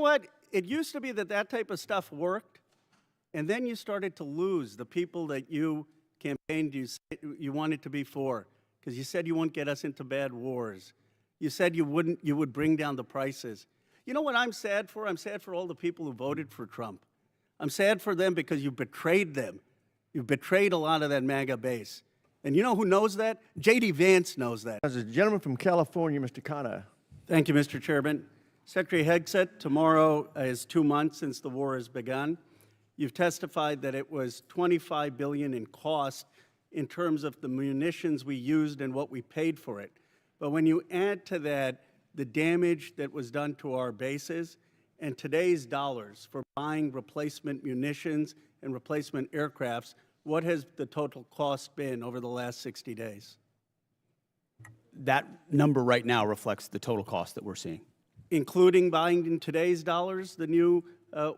What? It used to be that that type of stuff worked, and then you started to lose the people that you campaigned you wanted to be for, because you said you wouldn't get us into bad wars. You said you would bring down the prices. You know what I'm sad for? I'm sad for all the people who voted for Trump. I'm sad for them because you betrayed them. You betrayed a lot of that MAGA base. And you know who knows that? J.D. Vance knows that. As a gentleman from California, Mr. Khanna. Thank you, Mr. Chairman. Secretary Hegseth, tomorrow is 2 months since the war has begun. You've testified that it was $25 billion in cost in terms of the munitions we used and what we paid for it. But when you add to that the damage that was done to our bases and today's dollars for buying replacement munitions and replacement aircrafts, what has the total cost been over the last 60 days? That number right now reflects the total cost that we're seeing. Including buying in today's dollars the new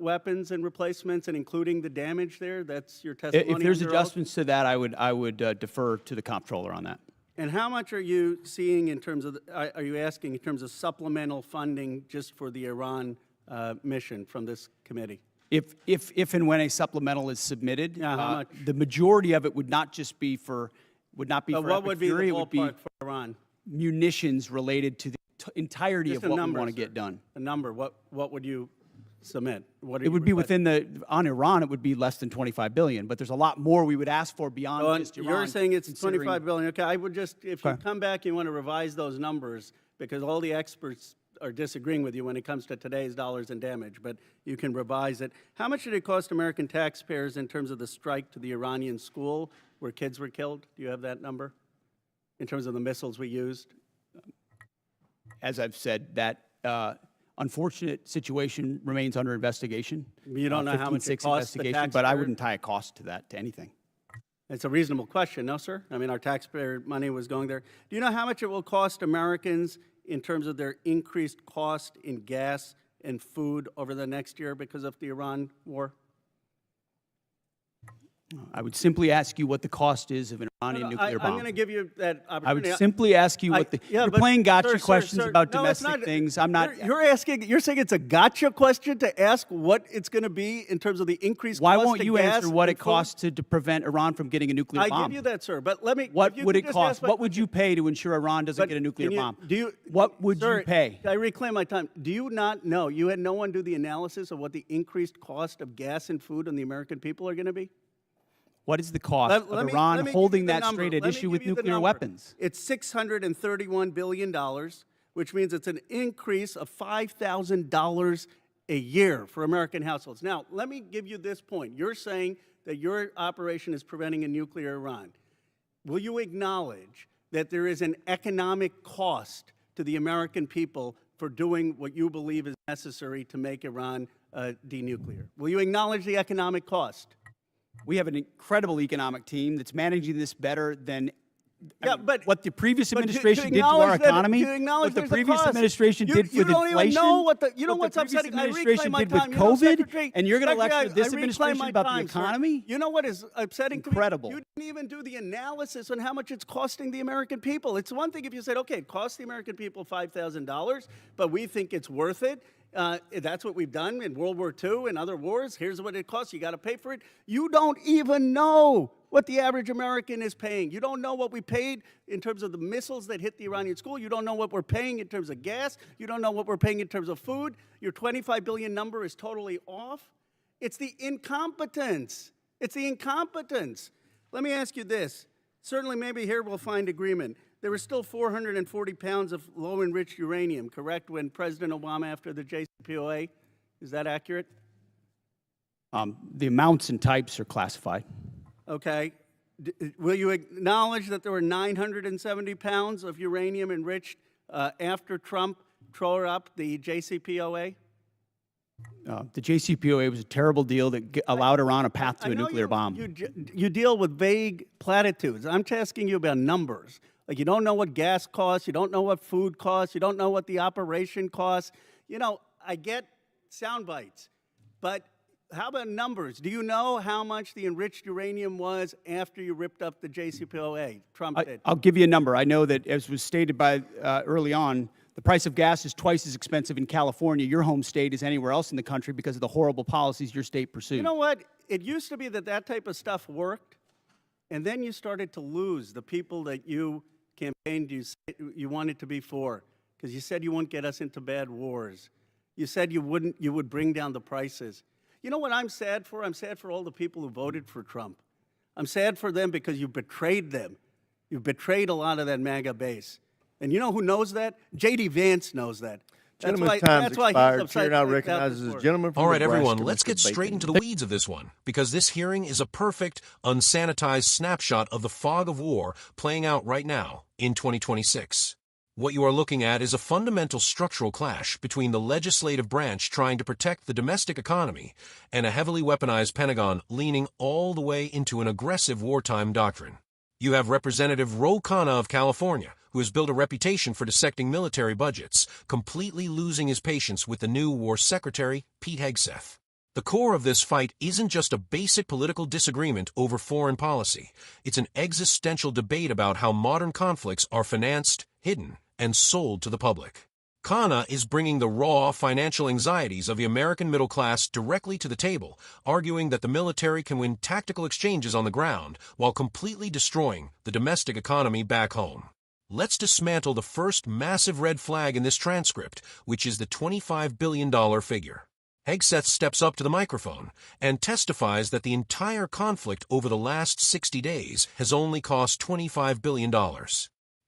weapons and replacements, and including the damage there? That's your testimony? If there's under adjustments to that, I would defer to the comptroller on that. And how much are you seeing in terms of, are you asking in terms of supplemental funding just for the Iran mission from this committee? If and when a supplemental is submitted, Yeah, how much? the majority of it would not just be for, would not be But for what Epic would be Fury, the it would be ballpark for Iran? munitions related to the entirety Just of a what number, we want to sir. get done. A number, what would you submit? What are It you would be requesting? within the, on Iran, it would be less than $25 billion, but there's a lot more we would ask for beyond Well, just Iran. you're saying it's considering- $25 billion. Okay, I would just, if you Okay. come back, you want to revise those numbers, because all the experts are disagreeing with you when it comes to today's dollars and damage, but you can revise it. How much did it cost American taxpayers in terms of the strike to the Iranian school where kids were killed? Do you have that number in terms of the missiles we used? As I've said, that unfortunate situation remains under investigation. You don't know how much it 15-6 costs the investigation, but I taxpayer? wouldn't tie a cost to that, to anything. It's a reasonable question, no, sir? I mean, our taxpayer money was going there. Do you know how much it will cost Americans in terms of their increased cost in gas and food over the next year because of the Iran war? I would simply ask you what the cost is of an Iranian nuclear bomb. I'm going to give you that I opportunity. would simply ask you what the, Yeah, you're but playing gotcha sir, questions sir, about no, it's domestic not. things. I'm not. You're saying it's a gotcha question to ask what it's going to be in terms of the increased Why cost won't of you gas answer what and it costs to prevent Iran from getting a nuclear food? bomb? I give you that, sir, but let me. What if you would could it just cost? ask my What would you pay to ensure Iran doesn't But get a nuclear can you- bomb? do you- What would sir, you pay? I reclaim my time. Do you not know? You had no one do the analysis of what the increased cost of gas and food on the American people are going to be? What is the cost Let of me- let Iran me give you holding the that number. straight at Let me issue give with you the nuclear number. weapons? It's $631 billion, which means it's an increase of $5,000 a year for American households. Now, let me give you this point. You're saying that your operation is preventing a nuclear Iran. Will you acknowledge that there is an economic cost to the American people for doing what you believe is necessary to make Iran denuclear? Will you acknowledge the economic cost? We have an incredible economic team that's managing this better than Yeah, but what the previous but administration did to acknowledge our that- economy, you acknowledge what the there's a previous cost. administration You- did with you don't even inflation, know what the- you know what what's the previous upsetting? I reclaim administration my did with time. You know, COVID, Secretary- and you're going to Secretary, lecture this I reclaim administration my about time, the sir. economy? You know what is upsetting to me? Incredible. You didn't even do the analysis on how much it's costing the American people. It's one thing if you said, okay, it costs the American people $5,000, but we think it's worth it. That's what we've done in World War II and other wars. Here's what it costs. You got to pay for it. You don't even know what the average American is paying. You don't know what we paid in terms of the missiles that hit the Iranian school. You don't know what we're paying in terms of gas. You don't know what we're paying in terms of food. Your 25 billion number is totally off. It's the incompetence. It's the incompetence. Let me ask you this. Certainly, maybe here we'll find agreement. There was still 440 pounds of low-enriched uranium, correct, when President Obama, after the JCPOA? Is that accurate? The amounts and types are classified. Okay. Will you acknowledge that there were 970 pounds of uranium enriched after Trump tore up the JCPOA? The JCPOA was a terrible deal that allowed Iran a path to I a know nuclear bomb. You deal with vague platitudes. I'm asking you about numbers. Like, you don't know what gas costs, you don't know what food costs, you don't know what the operation costs. You know, I get sound bites, but how about numbers? Do you know how much the enriched uranium was after you ripped up the JCPOA? Trump did. I'll give you a number. I know that, as was stated by early on, The price of gas is twice as expensive in California, your home state, as anywhere else in the country because of the horrible policies your state pursued. You know what? It used to be that that type of stuff worked, and then you started to lose the people that you campaigned you wanted to be for, because you said you wouldn't get us into bad wars. You said you would bring down the prices. You know what I'm sad for? I'm sad for all the people who voted for Trump. I'm sad for them because you betrayed them. You betrayed a lot of that MAGA base. And you know who knows that? J.D. Vance knows that. Gentleman's time's expired. Chair now recognizes the gentleman from All right, Nebraska, everyone, let's Mr. get straight Bacon. into the weeds of this one, because this hearing is a perfect, unsanitized snapshot of the fog of war playing out right now in 2026. What you are looking at is a fundamental structural clash between the legislative branch trying to protect the domestic economy and a heavily weaponized Pentagon leaning all the way into an aggressive wartime doctrine. You have Representative Ro Khanna of California, who has built a reputation for dissecting military budgets, completely losing his patience with the new War Secretary Pete Hegseth. The core of this fight isn't just a basic political disagreement over foreign policy. It's an existential debate about how modern conflicts are financed, hidden, and sold to the public. Khanna is bringing the raw financial anxieties of the American middle class directly to the table, arguing that the military can win tactical exchanges on the ground while completely destroying the domestic economy back home. Let's dismantle the first massive red flag in this transcript, which is the $25 billion figure. Hegseth steps up to the microphone and testifies that the entire conflict over the last 60 days has only cost $25 billion.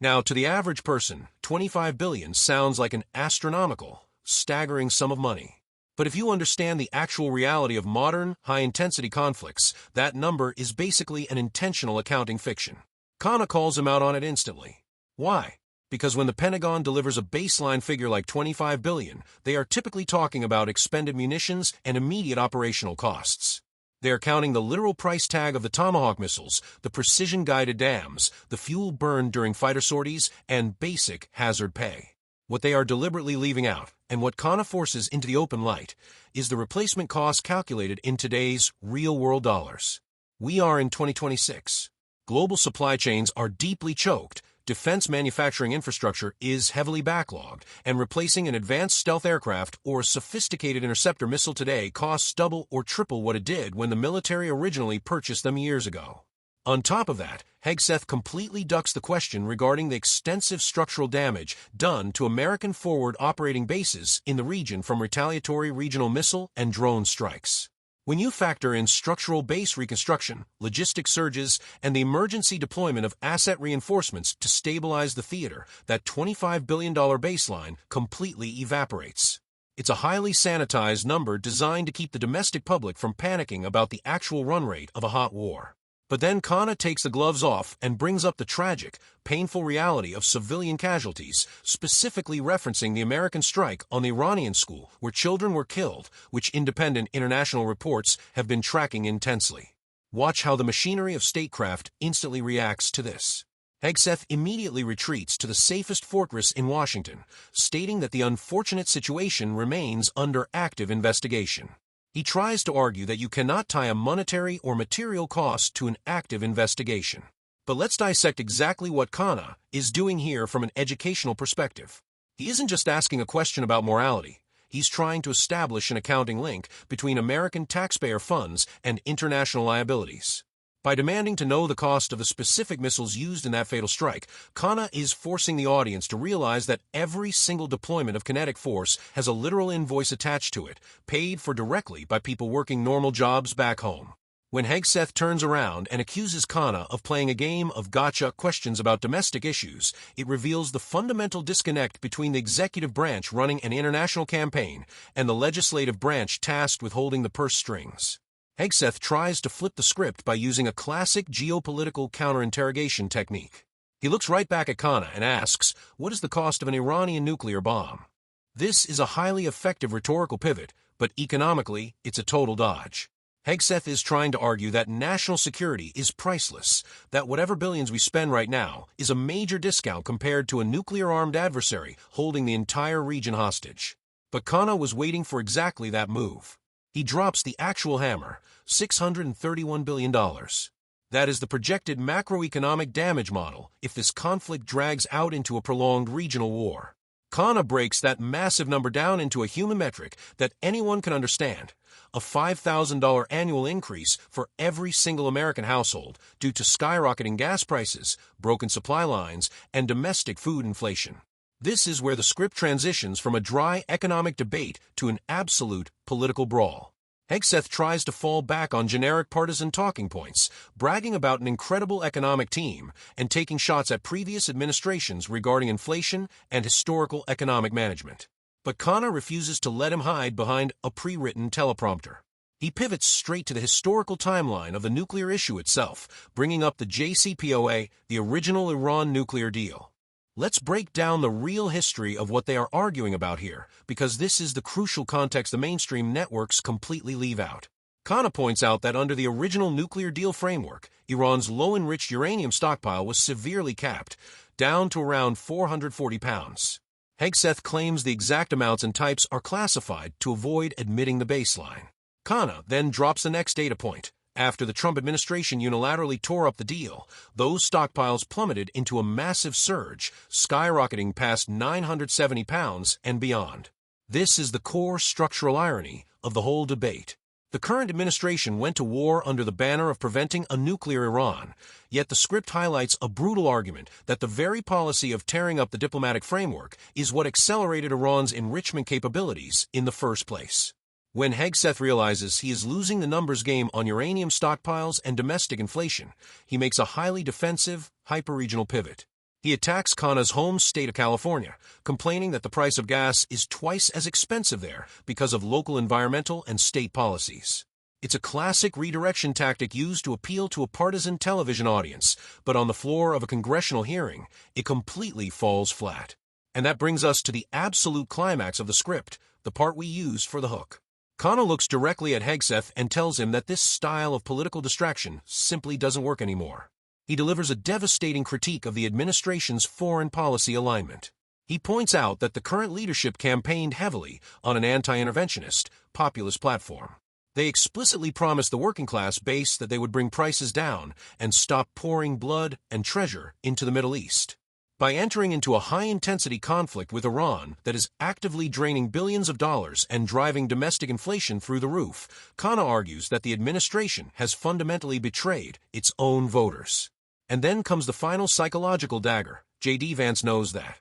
Now, to the average person, $25 billion sounds like an astronomical, staggering sum of money. But if you understand the actual reality of modern, high-intensity conflicts, that number is basically an intentional accounting fiction. Khanna calls him out on it instantly. Why? Because when the Pentagon delivers a baseline figure like $25 billion, they are typically talking about expended munitions and immediate operational costs. They are counting the literal price tag of the Tomahawk missiles, the precision-guided dams, the fuel burned during fighter sorties, and basic hazard pay. What they are deliberately leaving out, and what Khanna forces into the open light, is the replacement cost calculated in today's real-world dollars. We are in 2026. Global supply chains are deeply choked. Defense manufacturing infrastructure is heavily backlogged, and replacing an advanced stealth aircraft or a sophisticated interceptor missile today costs double or triple what it did when the military originally purchased them years ago. On top of that, Hegseth completely ducks the question regarding the extensive structural damage done to American forward operating bases in the region from retaliatory regional missile and drone strikes. When you factor in structural base reconstruction, logistic surges, and the emergency deployment of asset reinforcements to stabilize the theater, that $25 billion baseline completely evaporates. It's a highly sanitized number designed to keep the domestic public from panicking about the actual run rate of a hot war. But then Khanna takes the gloves off and brings up the tragic, painful reality of civilian casualties, specifically referencing the American strike on the Iranian school where children were killed, which independent international reports have been tracking intensely. Watch how the machinery of statecraft instantly reacts to this. Hegseth immediately retreats to the safest fortress in Washington, stating that the unfortunate situation remains under active investigation. He tries to argue that you cannot tie a monetary or material cost to an active investigation. But let's dissect exactly what Khanna is doing here from an educational perspective. He isn't just asking a question about morality. He's trying to establish an accounting link between American taxpayer funds and international liabilities. By demanding to know the cost of the specific missiles used in that fatal strike, Khanna is forcing the audience to realize that every single deployment of kinetic force has a literal invoice attached to it, paid for directly by people working normal jobs back home. When Hegseth turns around and accuses Khanna of playing a game of gotcha questions about domestic issues, it reveals the fundamental disconnect between the executive branch running an international campaign and the legislative branch tasked with holding the purse strings. Hegseth tries to flip the script by using a classic geopolitical counterinterrogation technique. He looks right back at Khanna and asks, what is the cost of an Iranian nuclear bomb? This is a highly effective rhetorical pivot, but economically, it's a total dodge. Hegseth is trying to argue that national security is priceless, that whatever billions we spend right now is a major discount compared to a nuclear-armed adversary holding the entire region hostage. But Khanna was waiting for exactly that move. He drops the actual hammer, $631 billion. That is the projected macroeconomic damage model if this conflict drags out into a prolonged regional war. Khanna breaks that massive number down into a human metric that anyone can understand. A $5,000 annual increase for every single American household due to skyrocketing gas prices, broken supply lines, and domestic food inflation. This is where the script transitions from a dry economic debate to an absolute political brawl. Hegseth tries to fall back on generic partisan talking points, bragging about an incredible economic team and taking shots at previous administrations regarding inflation and historical economic management. But Khanna refuses to let him hide behind a pre-written teleprompter. He pivots straight to the historical timeline of the nuclear issue itself, bringing up the JCPOA, the original Iran nuclear deal. Let's break down the real history of what they are arguing about here, because this is the crucial context the mainstream networks completely leave out. Khanna points out that under the original nuclear deal framework, Iran's low-enriched uranium stockpile was severely capped, down to around 440 pounds. Hegseth claims the exact amounts and types are classified to avoid admitting the baseline. Khanna then drops the next data point. After the Trump administration unilaterally tore up the deal, those stockpiles plummeted into a massive surge, skyrocketing past 970 pounds and beyond. This is the core structural irony of the whole debate. The current administration went to war under the banner of preventing a nuclear Iran, yet the script highlights a brutal argument that the very policy of tearing up the diplomatic framework is what accelerated Iran's enrichment capabilities in the first place. When Hegseth realizes he is losing the numbers game on uranium stockpiles and domestic inflation, he makes a highly defensive, hyper-regional pivot. He attacks Khanna's home state of California, complaining that the price of gas is twice as expensive there because of local environmental and state policies. It's a classic redirection tactic used to appeal to a partisan television audience, but on the floor of a congressional hearing, it completely falls flat. And that brings us to the absolute climax of the script, the part we use for the hook. Khanna looks directly at Hegseth and tells him that this style of political distraction simply doesn't work anymore. He delivers a devastating critique of the administration's foreign policy alignment. He points out that the current leadership campaigned heavily on an anti-interventionist, populist platform. They explicitly promised the working class base that they would bring prices down and stop pouring blood and treasure into the Middle East. By entering into a high-intensity conflict with Iran that is actively draining billions of dollars and driving domestic inflation through the roof, Khanna argues that the administration has fundamentally betrayed its own voters. And then comes the final psychological dagger. J.D. Vance knows that.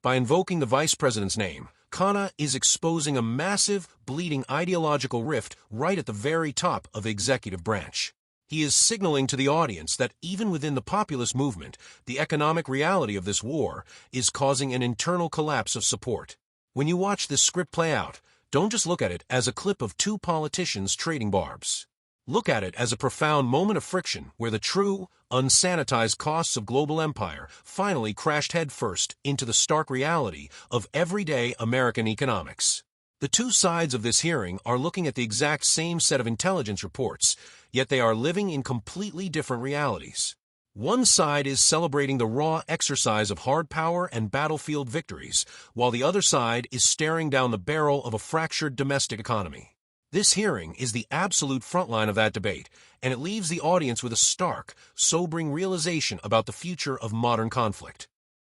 By invoking the vice president's name, Khanna is exposing a massive, bleeding ideological rift right at the very top of the executive branch. He is signaling to the audience that even within the populist movement, the economic reality of this war is causing an internal collapse of support. When you watch this script play out, don't just look at it as a clip of two politicians trading barbs. Look at it as a profound moment of friction where the true, unsanitized costs of global empire finally crashed headfirst into the stark reality of everyday American economics. The two sides of this hearing are looking at the exact same set of intelligence reports, yet they are living in completely different realities. One side is celebrating the raw exercise of hard power and battlefield victories, while the other side is staring down the barrel of a fractured domestic economy. This hearing is the absolute frontline of that debate, and it leaves the audience with a stark, sobering realization about the future of modern conflict.